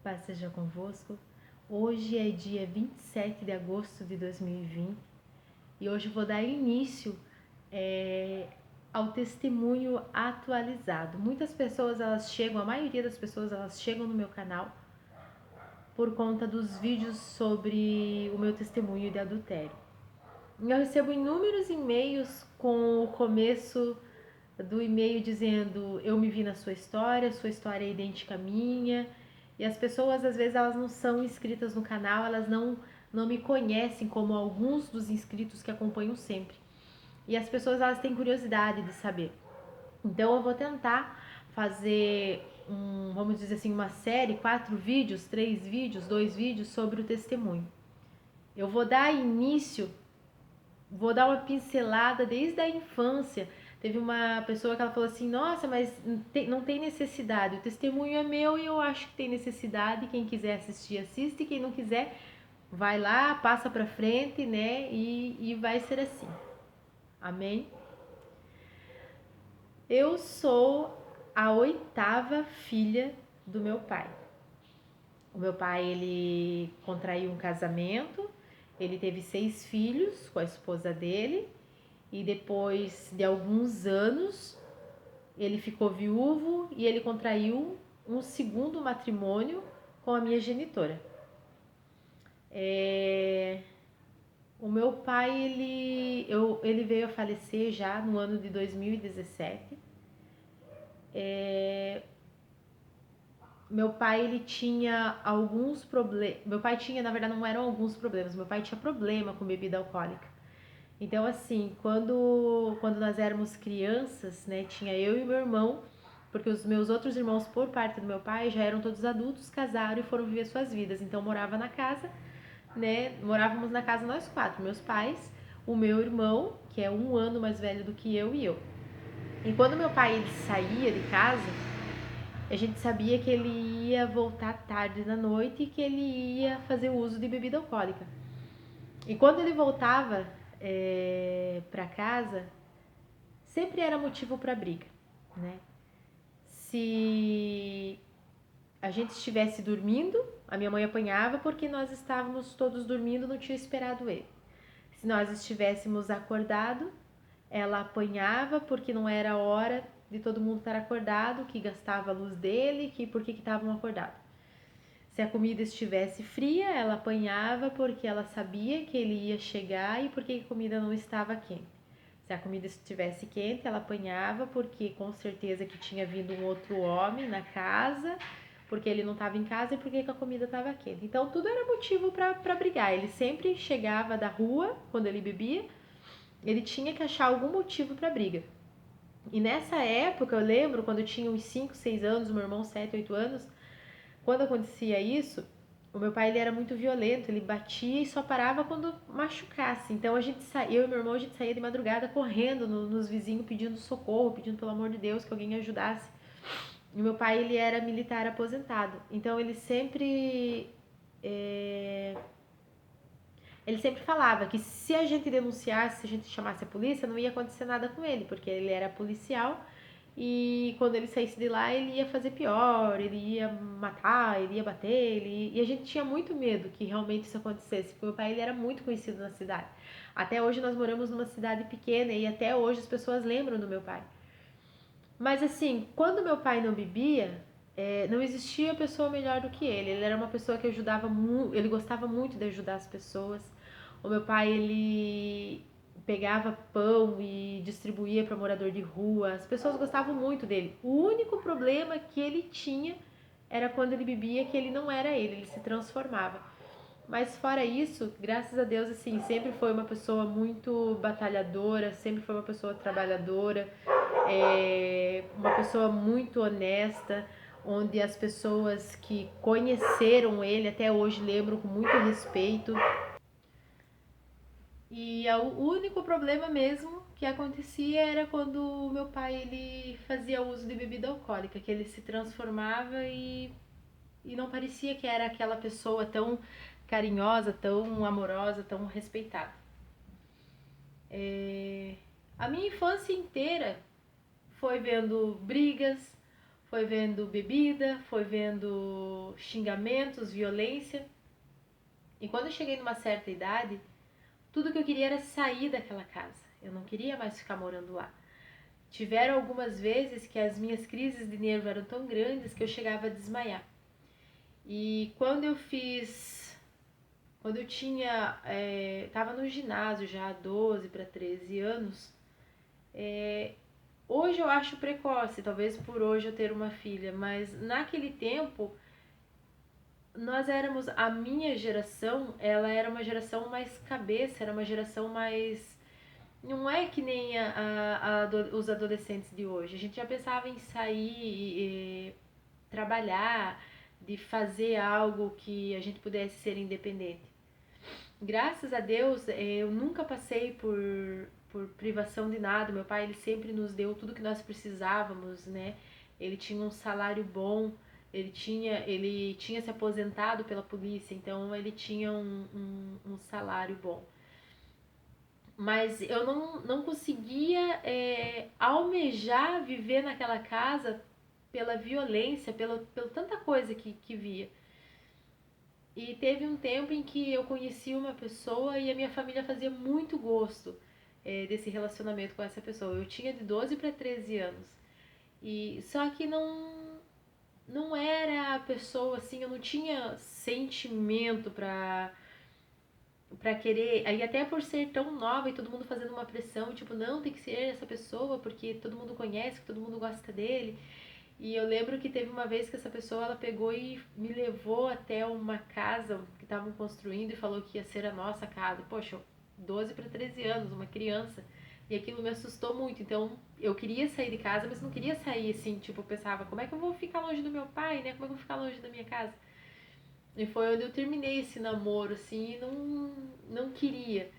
Paz seja convosco. Hoje é dia 27 de agosto de 2020 e hoje eu vou dar início ao testemunho atualizado. Muitas pessoas, a maioria das pessoas, elas chegam no meu canal por conta dos vídeos sobre o meu testemunho de adultério. Eu recebo inúmeros e-mails com o começo do e-mail dizendo: eu me vi na sua história é idêntica à minha. E as pessoas, às vezes, elas não são inscritas no canal, elas não me conhecem como alguns dos inscritos que acompanham sempre. E as pessoas, elas têm curiosidade de saber. Então eu vou tentar fazer vamos dizer assim, uma série, 4 vídeos, 3 vídeos, 2 vídeos sobre o testemunho. Eu vou dar início, vou dar uma pincelada desde a infância. Teve uma pessoa que ela falou assim: nossa, mas não tem necessidade, o testemunho é meu e eu acho que tem necessidade. Quem quiser assistir, assiste, quem não quiser, vai lá, passa pra frente, né? E vai ser assim. Amém? Eu sou a 8ª filha do meu pai. O meu pai, ele contraiu um casamento, ele teve 6 filhos com a esposa dele. E depois de alguns anos, ele ficou viúvo e ele contraiu um segundo matrimônio com a minha genitora. O meu pai, ele veio a falecer já no ano de 2017. Meu pai, ele tinha alguns problemas. Meu pai tinha, na verdade, não eram alguns problemas. Meu pai tinha problema com bebida alcoólica. Então, assim, quando nós éramos crianças, né, tinha eu e meu irmão, porque os meus outros irmãos, por parte do meu pai, já eram todos adultos, casaram e foram viver suas vidas. Então, morava na casa, né, morávamos na casa nós 4, meus pais, o meu irmão, que é 1 ano mais velho do que eu, e eu. E quando meu pai ele saía de casa, a gente sabia que ele ia voltar tarde da noite e que ele ia fazer uso de bebida alcoólica. E quando ele voltava para casa, sempre era motivo para briga, né? Se a gente estivesse dormindo, a minha mãe apanhava porque nós estávamos todos dormindo, não tinha esperado ele. Se nós estivéssemos acordado, ela apanhava porque não era hora de todo mundo estar acordado, que gastava a luz dele, que por que estavam acordados. Se a comida estivesse fria, ela apanhava porque ela sabia que ele ia chegar e porque a comida não estava quente. Se a comida estivesse quente, ela apanhava porque com certeza que tinha vindo um outro homem na casa, porque ele não estava em casa e porque a comida estava quente. Então tudo era motivo para brigar. Ele sempre chegava da rua quando ele bebia, ele tinha que achar algum motivo para briga. E nessa época, eu lembro quando eu tinha uns 5, 6 anos, o meu irmão 7, 8 anos, quando acontecia isso, o meu pai ele era muito violento, ele batia e só parava quando machucasse. Então eu e meu irmão, a gente saía de madrugada correndo nos vizinhos pedindo socorro, pedindo pelo amor de Deus que alguém ajudasse. E meu pai ele era militar aposentado, então ele sempre falava que se a gente denunciasse, se a gente chamasse a polícia, não ia acontecer nada com ele, porque ele era policial e quando ele saísse de lá, ele ia fazer pior, ele ia matar, ele ia bater, e a gente tinha muito medo que realmente isso acontecesse, porque meu pai ele era muito conhecido na cidade. Até hoje nós moramos numa cidade pequena e até hoje as pessoas lembram do meu pai. Mas assim, quando meu pai não bebia, não existia pessoa melhor do que ele. Ele era uma pessoa que ajudava muito, ele gostava muito de ajudar as pessoas. O meu pai, ele pegava pão e distribuía para morador de rua. As pessoas gostavam muito dele. O único problema que ele tinha era quando ele bebia, que ele não era ele se transformava. Mas fora isso, graças a Deus, assim, sempre foi uma pessoa muito batalhadora, sempre foi uma pessoa trabalhadora, uma pessoa muito honesta, onde as pessoas que conheceram ele até hoje lembram com muito respeito. E o único problema mesmo que acontecia era quando meu pai ele fazia uso de bebida alcoólica, que ele se transformava e não parecia que era aquela pessoa tão carinhosa, tão amorosa, tão respeitada. A minha infância inteira foi vendo brigas, foi vendo bebida, foi vendo xingamentos, violência. E quando eu cheguei numa certa idade, tudo que eu queria era sair daquela casa. Eu não queria mais ficar morando lá. Tiveram algumas vezes que as minhas crises de nervo eram tão grandes que eu chegava a desmaiar. E quando eu tinha, estava no ginásio já há 12 para 13 anos, hoje eu acho precoce, talvez por hoje eu ter uma filha, mas naquele tempo a minha geração, ela era uma geração mais cabeça, era uma geração mais. Não é que nem os adolescentes de hoje. A gente já pensava em sair, trabalhar, de fazer algo que a gente pudesse ser independente. Graças a Deus, eu nunca passei por privação de nada. Meu pai, ele sempre nos deu tudo que nós precisávamos, né? Ele tinha um salário bom, ele tinha se aposentado pela polícia, então ele tinha um salário bom. Mas eu não conseguia almejar viver naquela casa pela violência, pela tanta coisa que via. E teve um tempo em que eu conheci uma pessoa e a minha família fazia muito gosto desse relacionamento com essa pessoa. Eu tinha de 12 para 13 anos. E só que não era a pessoa assim, eu não tinha sentimento pra querer, aí até por ser tão nova e todo mundo fazendo uma pressão, tipo, não, tem que ser essa pessoa porque todo mundo conhece, que todo mundo gosta dele. E eu lembro que teve uma vez que essa pessoa, ela pegou e me levou até uma casa que estavam construindo e falou que ia ser a nossa casa. Poxa, 12 para 13 anos, uma criança. E aquilo me assustou muito. Então, eu queria sair de casa, mas não queria sair assim, tipo, eu pensava, como é que eu vou ficar longe do meu pai, né? Como é que eu vou ficar longe da minha casa? E foi onde eu terminei esse namoro, assim, e não queria.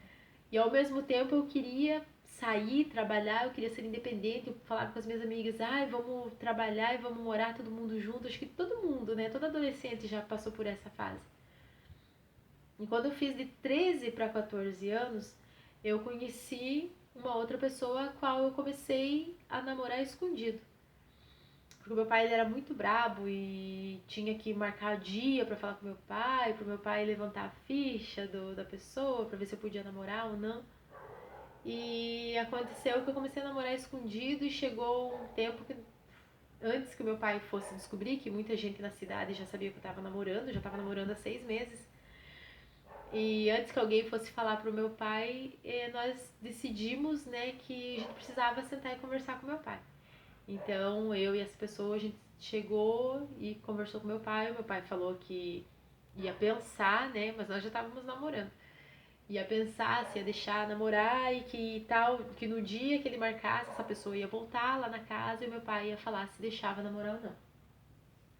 E ao mesmo tempo eu queria sair, trabalhar, eu queria ser independente. Eu falava com as minhas amigas, ai, vamos trabalhar e vamos morar todo mundo junto. Acho que todo mundo, né? Todo adolescente já passou por essa fase. E quando eu fiz de 13 para 14 anos, eu conheci uma outra pessoa a qual eu comecei a namorar escondido. Porque o meu pai ele era muito brabo e tinha que marcar dia pra falar com meu pai, pro meu pai levantar a ficha da pessoa pra ver se eu podia namorar ou não. E aconteceu que eu comecei a namorar escondido e chegou um tempo que antes que o meu pai fosse descobrir, que muita gente na cidade já sabia que eu tava namorando, já tava namorando há 6 meses. E antes que alguém fosse falar pro meu pai, nós decidimos, né, que a gente precisava sentar e conversar com meu pai. Então, eu e essa pessoa, a gente chegou e conversou com meu pai. O meu pai falou que ia pensar, né? Mas nós já estávamos namorando. Ia pensar se ia deixar namorar e que tal, que no dia que ele marcasse, essa pessoa ia voltar lá na casa e o meu pai ia falar se deixava namorar ou não.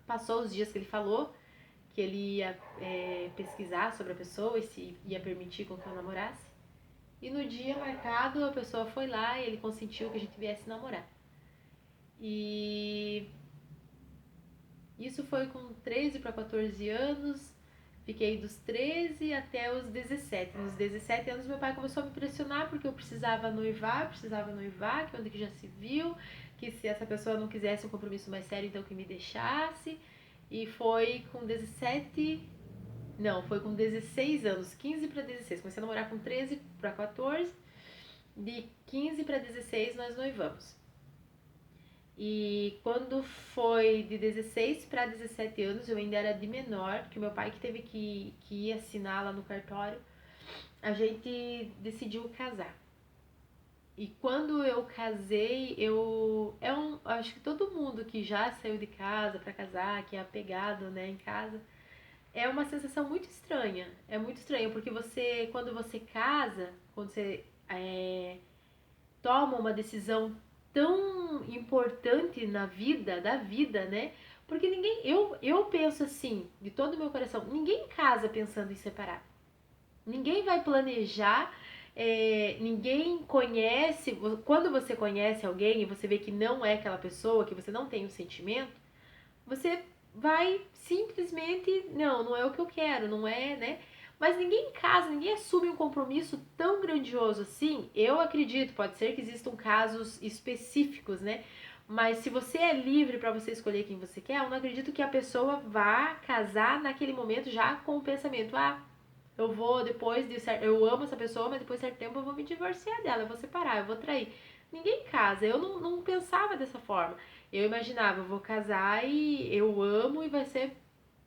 Passou os dias que ele falou que ele ia pesquisar sobre a pessoa e se ia permitir com que eu namorasse. E no dia marcado, a pessoa foi lá e ele consentiu que a gente viesse namorar. E isso foi com 13 para 14 anos. Fiquei dos 13 até os 17. Nos 17 anos, meu pai começou a me pressionar porque eu precisava noivar, que onde que já se viu, que se essa pessoa não quisesse um compromisso mais sério, então que me deixasse. E foi com 17. Não, foi com 16 anos, 15 para 16. Comecei a namorar com 13 para 14. De 15 para 16, nós noivamos. E quando foi de 16 para 17 anos, eu ainda era de menor, porque meu pai que teve que ir assinar lá no cartório, a gente decidiu casar. E quando eu casei, acho que todo mundo que já saiu de casa para casar, que é apegado, né, em casa, é uma sensação muito estranha. É muito estranho, porque quando você casa, quando você toma uma decisão tão importante da vida, né? Porque eu penso assim, de todo o meu coração, ninguém casa pensando em separar. Ninguém vai planejar, ninguém conhece. Quando você conhece alguém e você vê que não é aquela pessoa, que você não tem um sentimento, você vai simplesmente, não é o que eu quero, não é, né? Mas ninguém casa, ninguém assume um compromisso tão grandioso assim. Eu acredito, pode ser que existam casos específicos, né? Mas se você é livre para você escolher quem você quer, eu não acredito que a pessoa vá casar naquele momento já com o pensamento, eu vou depois de certo, eu amo essa pessoa, mas depois de certo tempo eu vou me divorciar dela, eu vou separar, eu vou trair. Ninguém casa, eu não pensava dessa forma. Eu imaginava, eu vou casar e eu amo e vai ser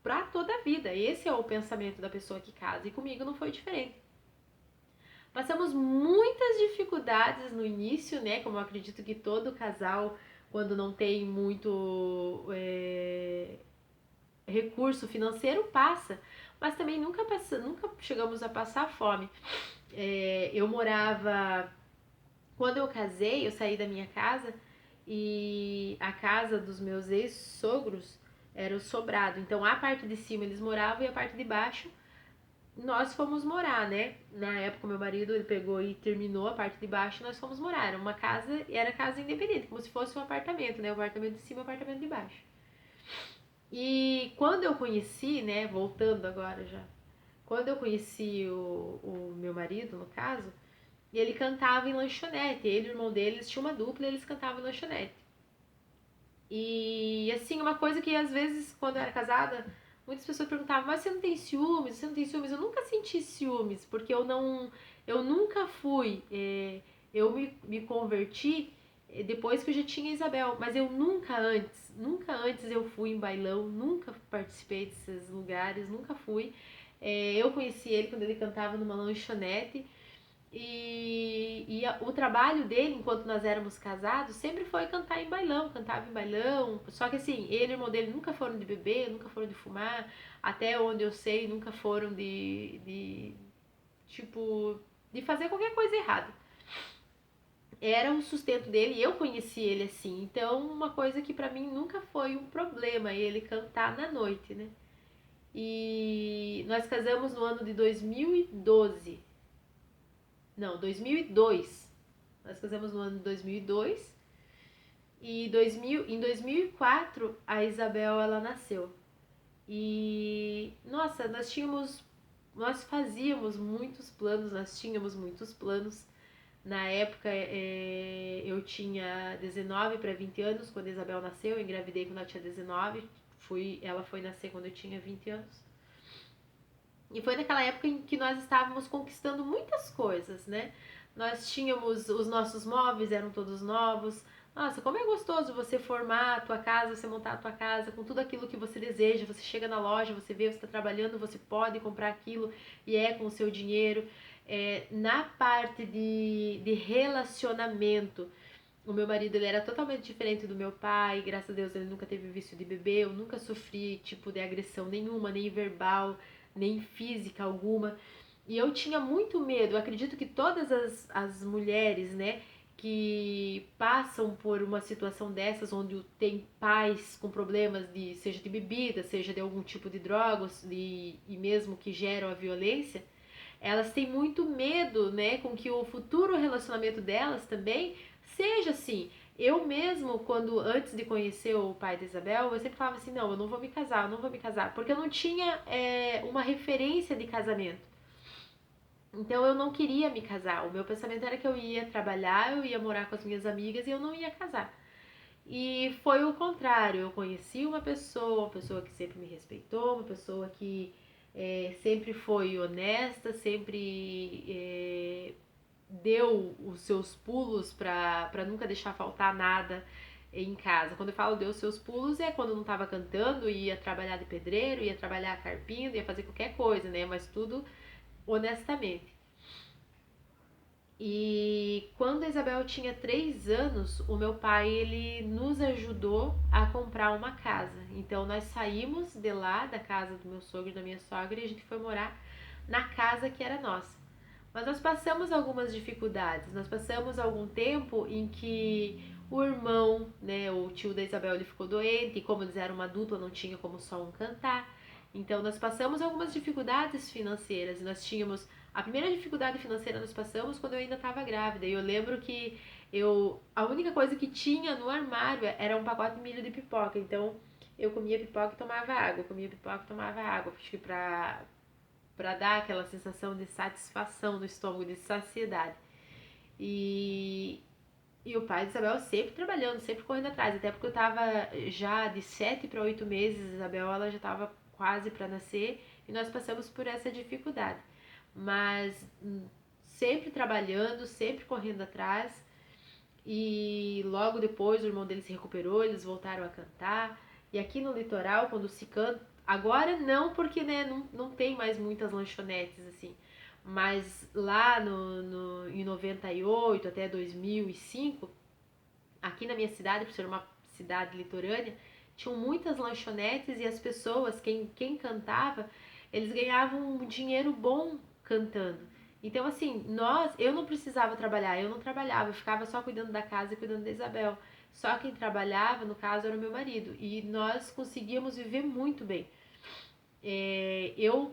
pra toda a vida. Esse é o pensamento da pessoa que casa. E comigo não foi diferente. Passamos muitas dificuldades no início, né? Como eu acredito que todo casal, quando não tem muito recurso financeiro, passa. Mas também nunca chegamos a passar fome. Eu morava. Quando eu casei, eu saí da minha casa e a casa dos meus ex-sogros era o sobrado. Então a parte de cima eles moravam e a parte de baixo nós fomos morar, né? Na época meu marido ele pegou e terminou a parte de baixo e nós fomos morar. Era uma casa, era casa independente, como se fosse um apartamento, né? O apartamento de cima e o apartamento de baixo. E quando eu conheci, né? Voltando agora já. Quando eu conheci o meu marido, no caso, ele cantava em lanchonete. Ele e o irmão deles tinham uma dupla e eles cantavam em lanchonete. E assim, uma coisa que às vezes, quando eu era casada, muitas pessoas perguntavam, mas você não tem ciúmes? Você não tem ciúmes? Eu nunca senti ciúmes, porque eu nunca fui, eu me converti depois que eu já tinha Isabel, mas eu nunca antes eu fui em bailão, nunca participei desses lugares, nunca fui. Eu conheci ele quando ele cantava numa lanchonete, o trabalho dele, enquanto nós éramos casados, sempre foi cantar em bailão, cantava em bailão. Só que assim, ele e o irmão dele nunca foram de beber, nunca foram de fumar, até onde eu sei, nunca foram tipo, de fazer qualquer coisa errada. Era o sustento dele e eu conheci ele assim. Então, uma coisa que pra mim nunca foi um problema, ele cantar na noite, né? E nós casamos no ano de 2012. Não, 2002. Nós casamos no ano de 2002 e em 2004 a Isabel ela nasceu. E nossa, nós fazíamos muitos planos, nós tínhamos muitos planos. Na época eu tinha 19 para 20 anos quando a Isabel nasceu, eu engravidei quando ela tinha 19, ela foi nascer quando eu tinha 20 anos. E foi naquela época em que nós estávamos conquistando muitas coisas, né? Nós tínhamos, os nossos móveis eram todos novos. Nossa, como é gostoso você formar a tua casa, você montar a tua casa com tudo aquilo que você deseja. Você chega na loja, você vê, você está trabalhando, você pode comprar aquilo e é com o seu dinheiro. Na parte de relacionamento, o meu marido ele era totalmente diferente do meu pai. Graças a Deus ele nunca teve vício de beber, eu nunca sofri tipo de agressão nenhuma, nem verbal, nem física alguma. E eu tinha muito medo. Eu acredito que todas as mulheres, né, que passam por uma situação dessas, onde tem pais com problemas de seja de bebida, seja de algum tipo de drogas e mesmo que geram a violência, elas têm muito medo, né, com que o futuro relacionamento delas também seja assim. Eu mesmo, quando antes de conhecer o pai da Isabel, eu sempre falava assim, não, eu não vou me casar, eu não vou me casar, porque eu não tinha uma referência de casamento. Então eu não queria me casar. O meu pensamento era que eu ia trabalhar, eu ia morar com as minhas amigas e eu não ia casar. E foi o contrário. Eu conheci uma pessoa que sempre me respeitou, uma pessoa que sempre foi honesta, sempre deu os seus pulos para nunca deixar faltar nada em casa. Quando eu falo deu os seus pulos é quando eu não estava cantando, ia trabalhar de pedreiro, ia trabalhar carpindo, ia fazer qualquer coisa, né? Mas tudo honestamente. E quando a Isabel tinha 3 anos, o meu pai ele nos ajudou a comprar uma casa. Então nós saímos de lá, da casa do meu sogro e da minha sogra, e a gente foi morar na casa que era nossa. Mas nós passamos algumas dificuldades. Nós passamos algum tempo em que o irmão, né, o tio da Isabel, ele ficou doente, e como eles eram uma dupla, não tinha como só um cantar. Então nós passamos algumas dificuldades financeiras. Nós tínhamos a primeira dificuldade financeira nós passamos quando eu ainda estava grávida. E eu lembro que a única coisa que tinha no armário era um pacote de milho de pipoca. Então eu comia pipoca e tomava água, comia pipoca e tomava água, acho que para dar aquela sensação de satisfação no estômago, de saciedade. E E o pai de Isabel sempre trabalhando, sempre correndo atrás. Até porque eu tava já de 7 para 8 meses, Isabel ela já tava quase para nascer. E nós passamos por essa dificuldade. Mas sempre trabalhando, sempre correndo atrás. E logo depois o irmão dele se recuperou, eles voltaram a cantar. E aqui no litoral, quando se canta. Agora não, porque né, não tem mais muitas lanchonetes assim. Mas lá em 98 até 2005, aqui na minha cidade, por ser uma cidade litorânea, tinham muitas lanchonetes e as pessoas, quem cantava, eles ganhavam um dinheiro bom cantando. Então, assim, eu não precisava trabalhar, eu não trabalhava, eu ficava só cuidando da casa e cuidando da Isabel. Só quem trabalhava, no caso, era o meu marido. E nós conseguíamos viver muito bem.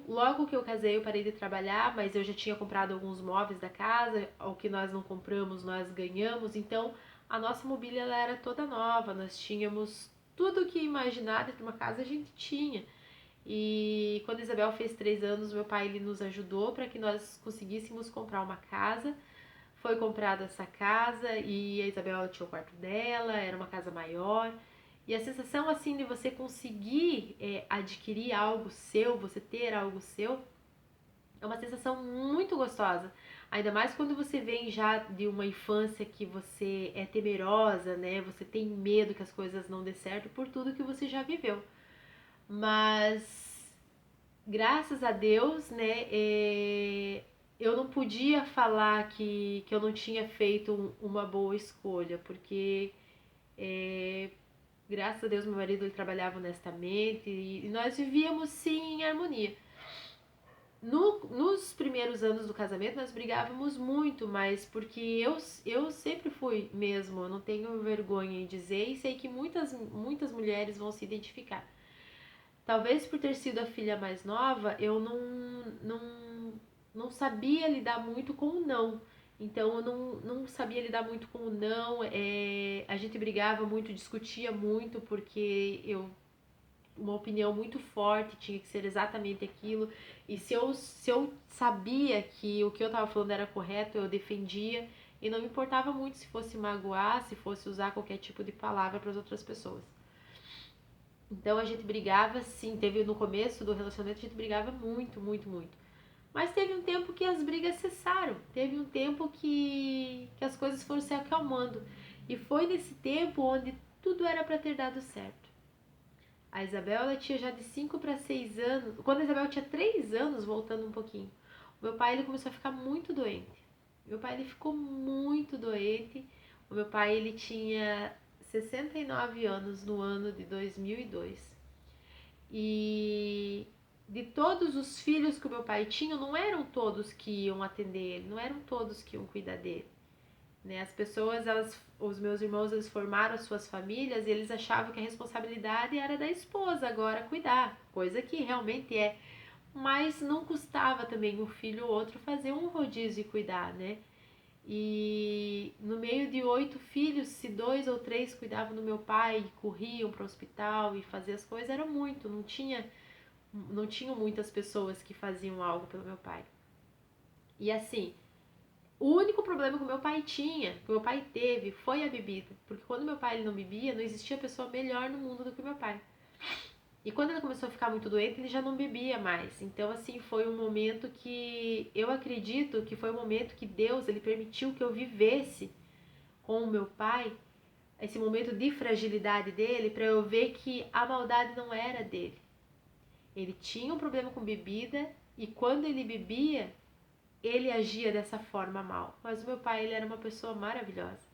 Logo que eu casei, eu parei de trabalhar, mas eu já tinha comprado alguns móveis da casa, o que nós não compramos, nós ganhamos, então a nossa mobília ela era toda nova, nós tínhamos tudo que imaginar dentro de uma casa a gente tinha. E quando a Isabel fez 3 anos, meu pai ele nos ajudou para que nós conseguíssemos comprar uma casa. Foi comprada essa casa e a Isabel tinha o quarto dela, era uma casa maior. E a sensação assim de você conseguir adquirir algo seu, você ter algo seu, é uma sensação muito gostosa. Ainda mais quando você vem já de uma infância que você é temerosa, né? Você tem medo que as coisas não dê certo por tudo que você já viveu. Mas graças a Deus, né? Eu não podia falar que eu não tinha feito uma boa escolha, porque graças a Deus meu marido ele trabalhava honestamente e nós vivíamos sim em harmonia. Nos primeiros anos do casamento nós brigávamos muito, mas porque eu sempre fui mesmo, eu não tenho vergonha em dizer e sei que muitas mulheres vão se identificar. Talvez por ter sido a filha mais nova, eu não sabia lidar muito com o não. Então eu não sabia lidar muito com o não. A gente brigava muito, discutia muito, porque uma opinião muito forte tinha que ser exatamente aquilo. E se eu sabia que o que eu estava falando era correto, eu defendia. E não me importava muito se fosse magoar, se fosse usar qualquer tipo de palavra para as outras pessoas. Então a gente brigava sim, teve no começo do relacionamento a gente brigava muito, muito, muito. Mas teve um tempo que as brigas cessaram, teve um tempo que as coisas foram se acalmando. E foi nesse tempo onde tudo era para ter dado certo. A Isabel ela tinha já de 5 para 6 anos, quando a Isabel tinha 3 anos, voltando um pouquinho, o meu pai ele começou a ficar muito doente. Meu pai ele ficou muito doente. O meu pai ele tinha 69 anos no ano de 2002. E de todos os filhos que o meu pai tinha, não eram todos que iam atender ele, não eram todos que iam cuidar dele. Né? As pessoas, os meus irmãos, eles formaram as suas famílias e eles achavam que a responsabilidade era da esposa agora cuidar, coisa que realmente é. Mas não custava também um filho ou outro fazer um rodízio e cuidar, né? E no meio de 8 filhos, se 2 ou 3 cuidavam do meu pai e corriam para o hospital e faziam as coisas, era muito, não tinham muitas pessoas que faziam algo pelo meu pai. E assim, o único problema que o meu pai tinha, que o meu pai teve, foi a bebida. Porque quando meu pai ele não bebia, não existia pessoa melhor no mundo do que o meu pai. E quando ele começou a ficar muito doente, ele já não bebia mais. Então, assim, foi um momento que eu acredito que foi um momento que Deus ele permitiu que eu vivesse com o meu pai, esse momento de fragilidade dele, para eu ver que a maldade não era dele. Ele tinha um problema com bebida e quando ele bebia, ele agia dessa forma mal. Mas o meu pai, ele era uma pessoa maravilhosa.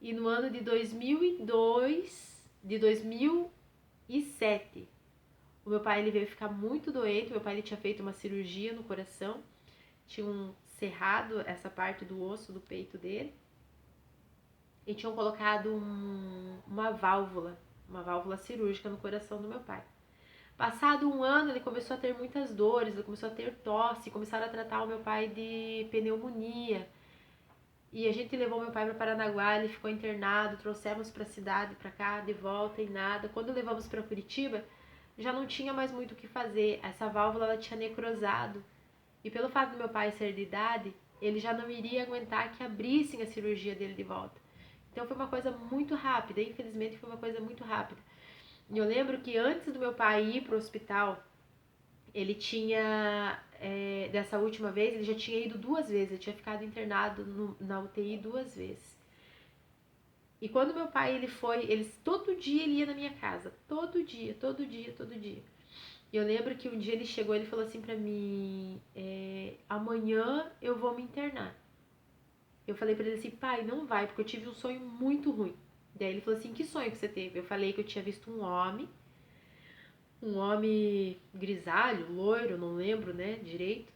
E no ano de 2007, o meu pai ele veio ficar muito doente. Meu pai ele tinha feito uma cirurgia no coração, tinham cerrado essa parte do osso do peito dele e tinham colocado uma válvula cirúrgica no coração do meu pai. Passado um ano, ele começou a ter muitas dores, ele começou a ter tosse, começaram a tratar o meu pai de pneumonia. E a gente levou meu pai para Paranaguá, ele ficou internado, trouxemos para a cidade, para cá, de volta e nada. Quando levamos para Curitiba, já não tinha mais muito o que fazer. Essa válvula ela tinha necrosado. E pelo fato do meu pai ser de idade, ele já não iria aguentar que abrissem a cirurgia dele de volta. Então foi uma coisa muito rápida, infelizmente foi uma coisa muito rápida. E eu lembro que antes do meu pai ir pro hospital, ele tinha, dessa última vez, ele já tinha ido 2 vezes, ele tinha ficado internado na UTI 2 vezes. E quando meu pai ele foi, todo dia ele ia na minha casa, todo dia, todo dia, todo dia. E eu lembro que um dia ele chegou e ele falou assim pra mim, amanhã eu vou me internar. Eu falei pra ele assim, pai, não vai, porque eu tive um sonho muito ruim. Daí ele falou assim, que sonho que você teve? Eu falei que eu tinha visto um homem grisalho, loiro, não lembro, né, direito,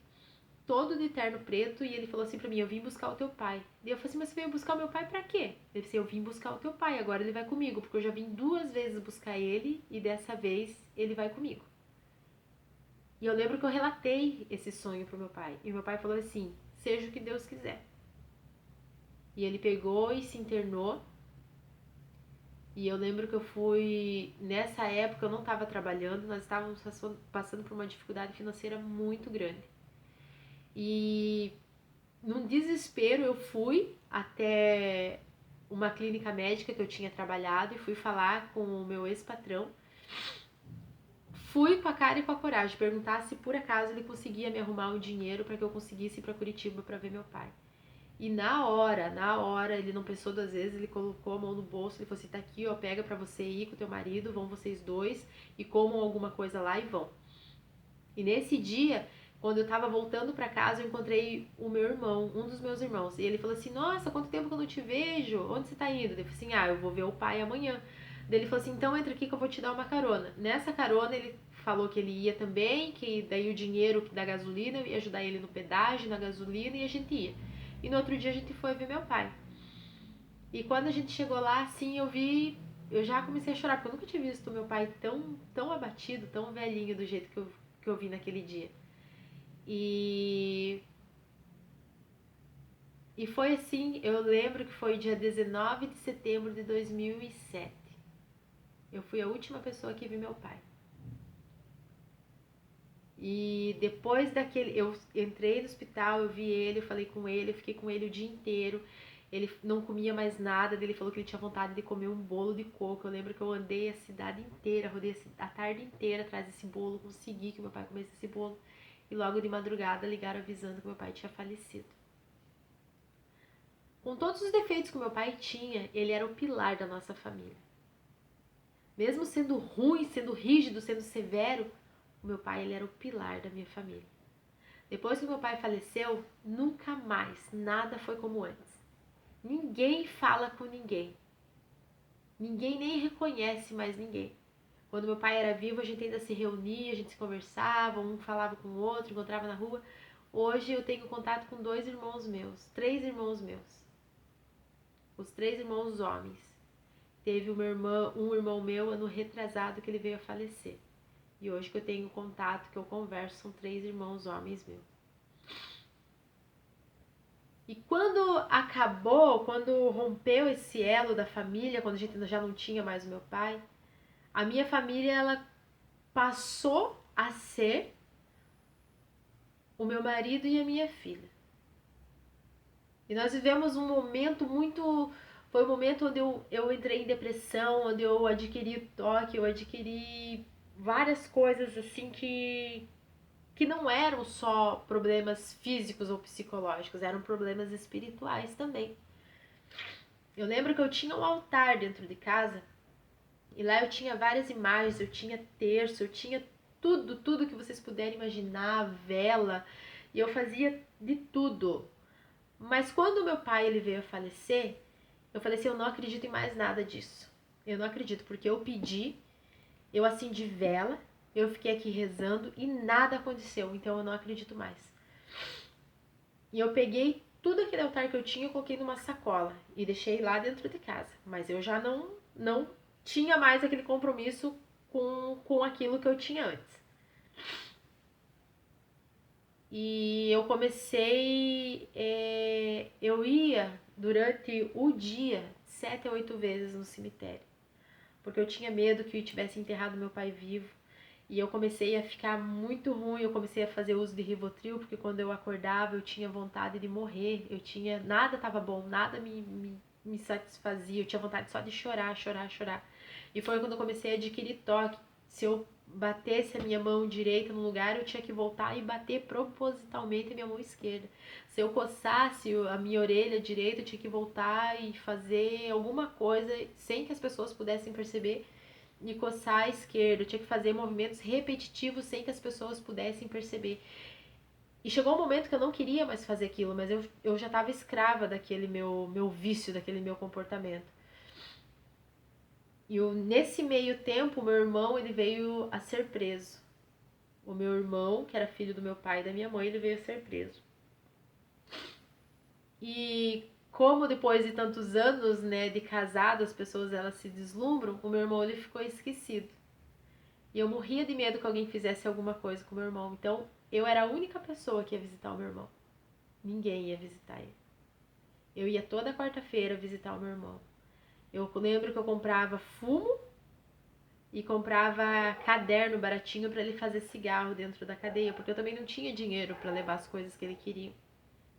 todo de terno preto, e ele falou assim pra mim, eu vim buscar o teu pai. E eu falei assim, mas você veio buscar o meu pai pra quê? Ele disse, eu vim buscar o teu pai, agora ele vai comigo, porque eu já vim 2 vezes buscar ele, e dessa vez ele vai comigo. E eu lembro que eu relatei esse sonho pro meu pai, e meu pai falou assim, seja o que Deus quiser. E ele pegou e se internou, e eu lembro que eu fui, nessa época eu não estava trabalhando, nós estávamos passando por uma dificuldade financeira muito grande. E num desespero eu fui até uma clínica médica que eu tinha trabalhado e fui falar com o meu ex-patrão. Fui com a cara e com a coragem perguntar se por acaso ele conseguia me arrumar um dinheiro para que eu conseguisse ir para Curitiba para ver meu pai. E na hora, ele não pensou 2 vezes, ele colocou a mão no bolso, ele falou assim, tá aqui, ó, pega pra você ir com teu marido, vão vocês dois e comam alguma coisa lá e vão. E nesse dia, quando eu tava voltando pra casa, eu encontrei o meu irmão, um dos meus irmãos. E ele falou assim, nossa, quanto tempo que eu não te vejo, onde você tá indo? Eu falei assim, eu vou ver o pai amanhã. Daí ele falou assim, então entra aqui que eu vou te dar uma carona. Nessa carona ele falou que ele ia também, que daí o dinheiro da gasolina eu ia ajudar ele no pedágio, na gasolina e a gente ia. E no outro dia a gente foi ver meu pai. E quando a gente chegou lá, assim, eu já comecei a chorar, porque eu nunca tinha visto meu pai tão abatido, tão velhinho do jeito que eu vi naquele dia. E, e foi assim, eu lembro que foi dia 19 de setembro de 2007. Eu fui a última pessoa que vi meu pai. E depois daquele, eu entrei no hospital, eu vi ele, eu falei com ele, eu fiquei com ele o dia inteiro. Ele não comia mais nada, ele falou que ele tinha vontade de comer um bolo de coco. Eu lembro que eu andei a cidade inteira, rodei a tarde inteira atrás desse bolo, consegui que meu pai comesse esse bolo. E logo de madrugada ligaram avisando que meu pai tinha falecido. Com todos os defeitos que meu pai tinha, ele era o pilar da nossa família. Mesmo sendo ruim, sendo rígido, sendo severo, o meu pai ele era o pilar da minha família. Depois que meu pai faleceu, nunca mais nada foi como antes. Ninguém fala com ninguém. Ninguém nem reconhece mais ninguém. Quando meu pai era vivo, a gente ainda se reunia, a gente se conversava, um falava com o outro, encontrava na rua. Hoje eu tenho contato com 2 irmãos meus, 3 irmãos meus. Os 3 irmãos homens. Teve um irmão meu ano retrasado que ele veio a falecer. E hoje que eu tenho contato, que eu converso, são 3 irmãos homens meus. E quando acabou, quando rompeu esse elo da família, quando a gente já não tinha mais o meu pai, a minha família ela passou a ser o meu marido e a minha filha. E nós vivemos um momento muito. Foi um momento onde eu entrei em depressão, onde eu adquiri toque, eu adquiri várias coisas assim que não eram só problemas físicos ou psicológicos, eram problemas espirituais também. Eu lembro que eu tinha um altar dentro de casa e lá eu tinha várias imagens, eu tinha terço, eu tinha tudo que vocês puderem imaginar, vela, e eu fazia de tudo. Mas quando meu pai ele veio a falecer, eu falei assim, eu não acredito em mais nada disso. Eu não acredito, porque eu pedi, eu acendi vela, eu fiquei aqui rezando e nada aconteceu, então eu não acredito mais. E eu peguei tudo aquele altar que eu tinha, eu coloquei numa sacola e deixei lá dentro de casa. Mas eu já não tinha mais aquele compromisso com aquilo que eu tinha antes. E eu comecei, eu ia durante o dia 7 a 8 vezes no cemitério, porque eu tinha medo que eu tivesse enterrado meu pai vivo. E eu comecei a ficar muito ruim, eu comecei a fazer uso de Rivotril, porque quando eu acordava eu tinha vontade de morrer, nada estava bom, nada me satisfazia, eu tinha vontade só de chorar, chorar, chorar. E foi quando eu comecei a adquirir toque. Se eu batesse a minha mão direita no lugar, eu tinha que voltar e bater propositalmente a minha mão esquerda. Se eu coçasse a minha orelha direita, eu tinha que voltar e fazer alguma coisa sem que as pessoas pudessem perceber e coçar a esquerda. Eu tinha que fazer movimentos repetitivos sem que as pessoas pudessem perceber. E chegou um momento que eu não queria mais fazer aquilo, mas eu já estava escrava daquele meu vício, daquele meu comportamento. E nesse meio tempo, meu irmão ele veio a ser preso. O meu irmão, que era filho do meu pai e da minha mãe, ele veio a ser preso. E como depois de tantos anos, né, de casado, as pessoas elas se deslumbram, o meu irmão ele ficou esquecido. E eu morria de medo que alguém fizesse alguma coisa com o meu irmão. Então, eu era a única pessoa que ia visitar o meu irmão. Ninguém ia visitar ele. Eu ia toda quarta-feira visitar o meu irmão. Eu lembro que eu comprava fumo e comprava caderno baratinho para ele fazer cigarro dentro da cadeia, porque eu também não tinha dinheiro para levar as coisas que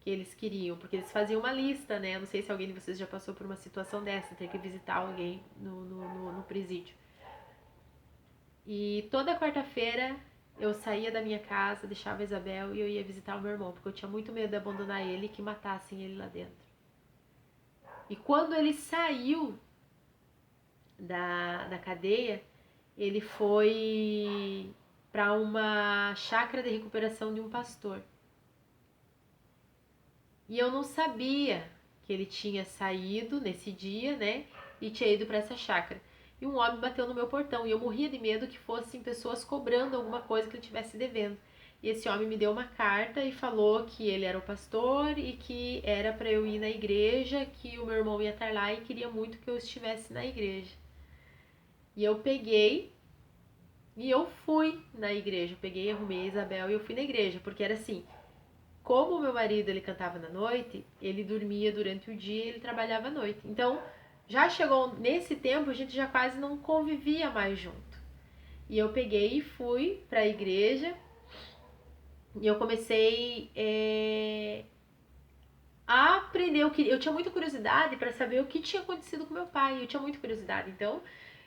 eles queriam, porque eles faziam uma lista, né? Eu não sei se alguém de vocês já passou por uma situação dessa, ter que visitar alguém no presídio. E toda quarta-feira eu saía da minha casa, deixava a Isabel e eu ia visitar o meu irmão, porque eu tinha muito medo de abandonar ele e que matassem ele lá dentro. E quando ele saiu da cadeia, ele foi para uma chácara de recuperação de um pastor. E eu não sabia que ele tinha saído nesse dia, né? E tinha ido para essa chácara. E um homem bateu no meu portão e eu morria de medo que fossem pessoas cobrando alguma coisa que ele estivesse devendo. E esse homem me deu uma carta e falou que ele era o pastor e que era para eu ir na igreja, que o meu irmão ia estar lá e queria muito que eu estivesse na igreja. E eu peguei e eu fui na igreja. Eu peguei, arrumei a Isabel e eu fui na igreja, porque era assim, como o meu marido ele cantava na noite, ele dormia durante o dia e ele trabalhava à noite. Então, já chegou nesse tempo, a gente já quase não convivia mais junto. E eu peguei e fui para a igreja e eu comecei a aprender. Eu tinha muita curiosidade para saber o que tinha acontecido com meu pai. Eu tinha muita curiosidade. Então,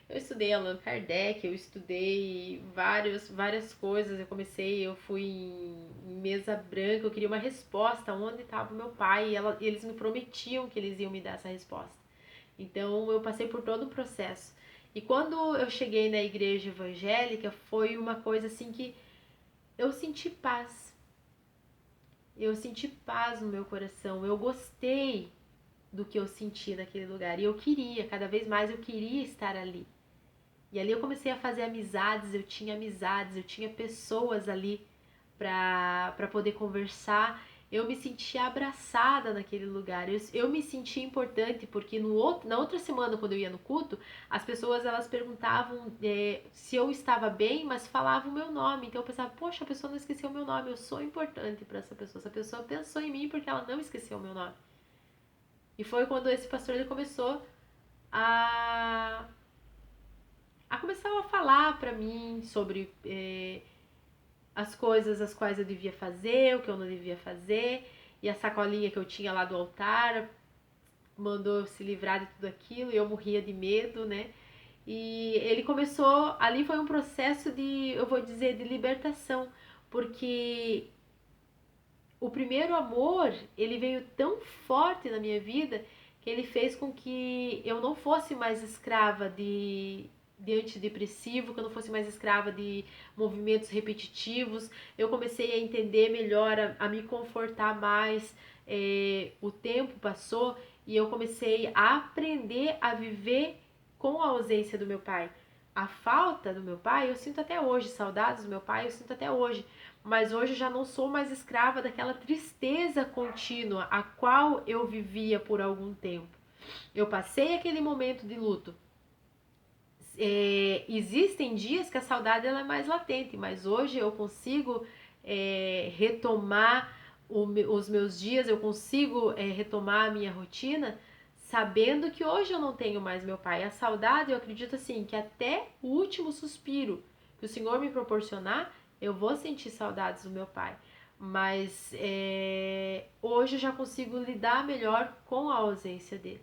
eu estudei Allan Kardec, eu estudei várias coisas. Eu fui em mesa branca, eu queria uma resposta onde estava o meu pai. E eles me prometiam que eles iam me dar essa resposta. Então eu passei por todo o processo. E quando eu cheguei na igreja evangélica, foi uma coisa assim que eu senti paz. Eu senti paz no meu coração. Eu gostei do que eu senti naquele lugar. E eu queria, cada vez mais eu queria estar ali. E ali eu comecei a fazer amizades, eu tinha pessoas ali para poder conversar. Eu me sentia abraçada naquele lugar, eu me sentia importante, porque na outra semana, quando eu ia no culto, as pessoas elas perguntavam se eu estava bem, mas falavam o meu nome. Então eu pensava, poxa, a pessoa não esqueceu o meu nome, eu sou importante para essa pessoa pensou em mim porque ela não esqueceu o meu nome. E foi quando esse pastor ele começou a começar a falar para mim sobre as coisas as quais eu devia fazer, o que eu não devia fazer, e a sacolinha que eu tinha lá do altar mandou eu se livrar de tudo aquilo, e eu morria de medo, né? E ele começou, ali foi um processo de, eu vou dizer, de libertação, porque o primeiro amor, ele veio tão forte na minha vida que ele fez com que eu não fosse mais escrava de antidepressivo, que eu não fosse mais escrava de movimentos repetitivos. Eu comecei a entender melhor, a me confortar mais. O tempo passou e eu comecei a aprender a viver com a ausência do meu pai. A falta do meu pai eu sinto até hoje, saudades do meu pai eu sinto até hoje, mas hoje já não sou mais escrava daquela tristeza contínua a qual eu vivia por algum tempo. Eu passei aquele momento de luto. Existem dias que a saudade ela é mais latente, mas hoje eu consigo retomar os meus dias, eu consigo retomar a minha rotina, sabendo que hoje eu não tenho mais meu pai. A saudade, eu acredito assim, que até o último suspiro que o Senhor me proporcionar, eu vou sentir saudades do meu pai. Mas hoje eu já consigo lidar melhor com a ausência dele.